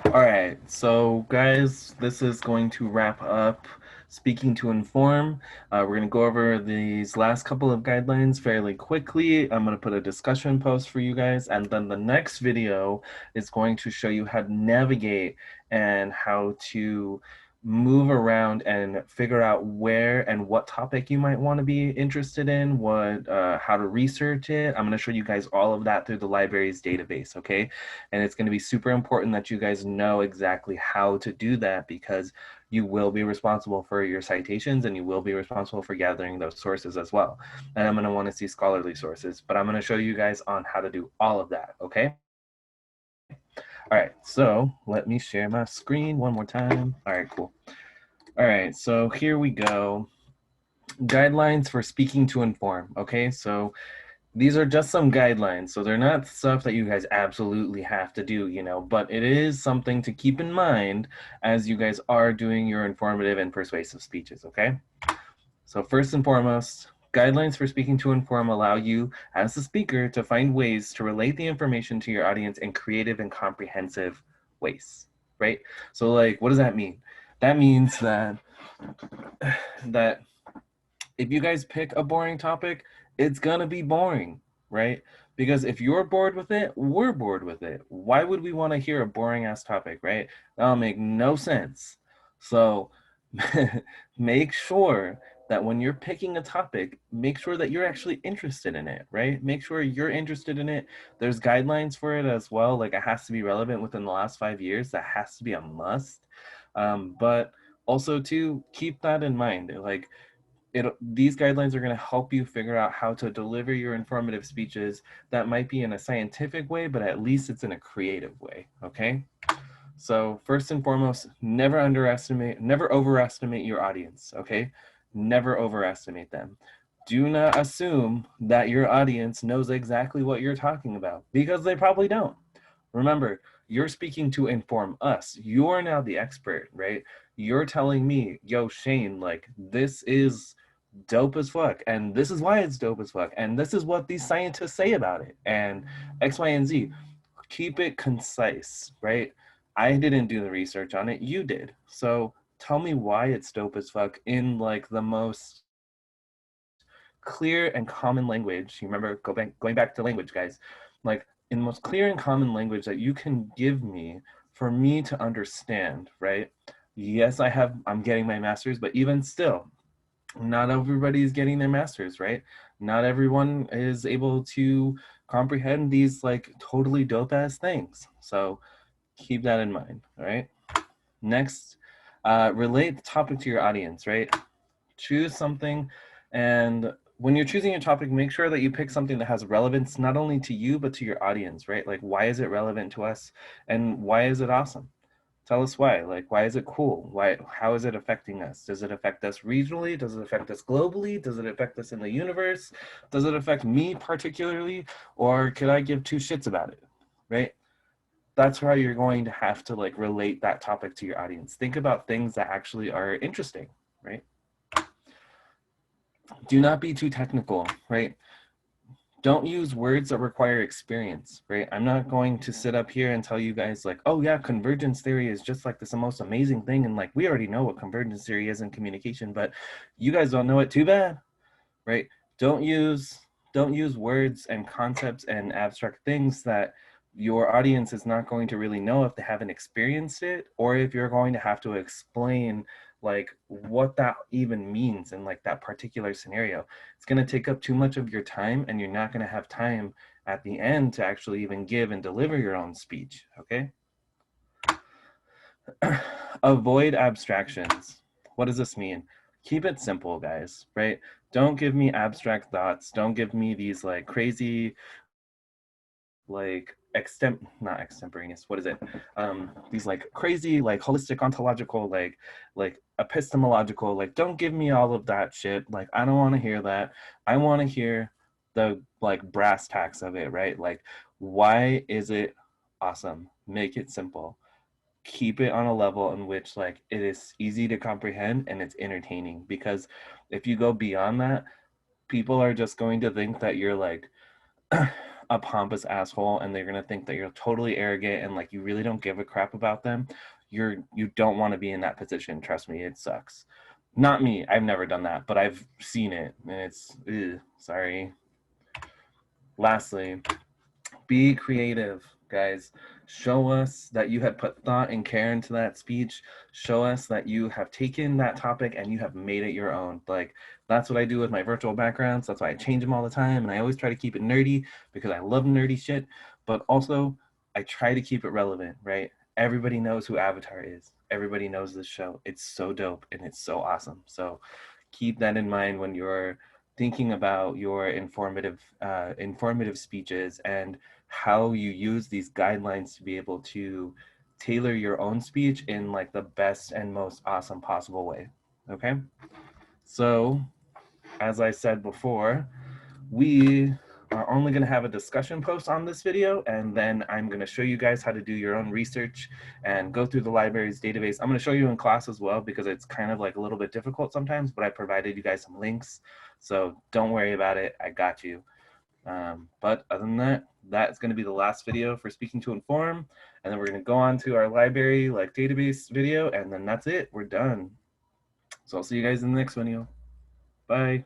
All right, so guys, this is going to wrap up Speaking to Inform. We're going to go over these last couple of guidelines fairly quickly. I'm going to put a discussion post for you guys, and then the next video is going to show you how to navigate and how to move around and figure out where and what topic you might want to be interested in, how to research it. I'm going to show you guys all of that through the library's database, okay? And it's going to be super important that you guys know exactly how to do that, because you will be responsible for your citations and you will be responsible for gathering those sources as well. And I'm going to want to see scholarly sources, but I'm going to show you guys on how to do all of that, okay? All right, so let me share my screen one more time. All right, cool. All right, so here we go. Guidelines for speaking to inform, okay? So these are just some guidelines, so they're not stuff that you guys absolutely have to do, but it is something to keep in mind as you guys are doing your informative and persuasive speeches, okay? So first and foremost, guidelines for speaking to inform allow you as the speaker to find ways to relate the information to your audience in creative and comprehensive ways, right? So like, what does that mean? That means that if you guys pick a boring topic, it's gonna be boring, right? Because if you're bored with it, we're bored with it. Why would we want to hear a boring ass topic, right? That'll make no sense. So make sure that when you're picking a topic, make sure that you're actually interested in it, right? Make sure you're interested in it. There's guidelines for it as well. Like, it has to be relevant within the last 5 years. That has to be a must. But also to keep that in mind. Like, these guidelines are going to help you figure out how to deliver your informative speeches that might be in a scientific way, but at least it's in a creative way, okay? So first and foremost, never overestimate your audience, okay? Never overestimate them. Do not assume that your audience knows exactly what you're talking about, because they probably don't. Remember, you're speaking to inform us. You're now the expert, right? You're telling me, yo, Shane, like, this is dope as fuck, and this is why it's dope as fuck, and this is what these scientists say about it, and X, Y, and Z. Keep it concise, right? I didn't do the research on it, you did. So tell me why it's dope as fuck in like the most clear and common language. You remember, going back to language, guys. Like, in the most clear and common language that you can give me for me to understand, right? Yes, I'm getting my master's, but even still, not everybody is getting their masters, right? Not everyone is able to comprehend these like totally dope ass things. So keep that in mind. All right. Next, relate the topic to your audience, right? Choose something, and when you're choosing a topic, make sure that you pick something that has relevance not only to you but to your audience, right? Like, why is it relevant to us, and why is it awesome? Tell us why. Like, why is it cool? How is it affecting us? Does it affect us regionally? Does it affect us globally? Does it affect us in the universe? Does it affect me particularly? Or could I give two shits about it? Right? That's how you're going to have to like relate that topic to your audience. Think about things that actually are interesting, right? Do not be too technical, right? Don't use words that require experience, right? I'm not going to sit up here and tell you guys like, oh yeah, convergence theory is just like this the most amazing thing, and like we already know what convergence theory is in communication, but you guys don't know it, too bad, right? Don't use don't use words and concepts and abstract things that your audience is not going to really know if they haven't experienced it, or if you're going to have to explain like what that even means in like that particular scenario. It's going to take up too much of your time, and you're not going to have time at the end to actually even give and deliver your own speech, okay? Avoid abstractions. What does this mean? Keep it simple, guys, right? Don't give me abstract thoughts. Don't give me these like crazy, like not extemporaneous. What is it? These like crazy, like holistic, ontological, like epistemological. Like, don't give me all of that shit. Like, I don't want to hear that. I want to hear the like brass tacks of it, right? Like, why is it awesome? Make it simple. Keep it on a level in which like it is easy to comprehend and it's entertaining, because if you go beyond that, people are just going to think that you're like a pompous asshole and they're going to think that you're totally arrogant and like you really don't give a crap about them, you don't want to be in that position. Trust me, it sucks. Not me, I've never done that, but I've seen it and it's sorry. Lastly, be creative, guys. Show us that you have put thought and care into that speech. Show us that you have taken that topic and you have made it your own. Like, that's what I do with my virtual backgrounds. That's why I change them all the time. And I always try to keep it nerdy because I love nerdy shit. But also, I try to keep it relevant, right? Everybody knows who Avatar is. Everybody knows this show. It's so dope and it's so awesome. So keep that in mind when you're thinking about your informative speeches and how you use these guidelines to be able to tailor your own speech in like the best and most awesome possible way. Okay, so as I said before, we are only going to have a discussion post on this video, and then I'm going to show you guys how to do your own research and go through the library's database. I'm going to show you in class as well because it's kind of like a little bit difficult sometimes, but I provided you guys some links, so don't worry about it. I got you. But other than that, that's going to be the last video for Speaking to Inform, and then we're going to go on to our library like database video, and then that's it. We're done. So I'll see you guys in the next video. Bye.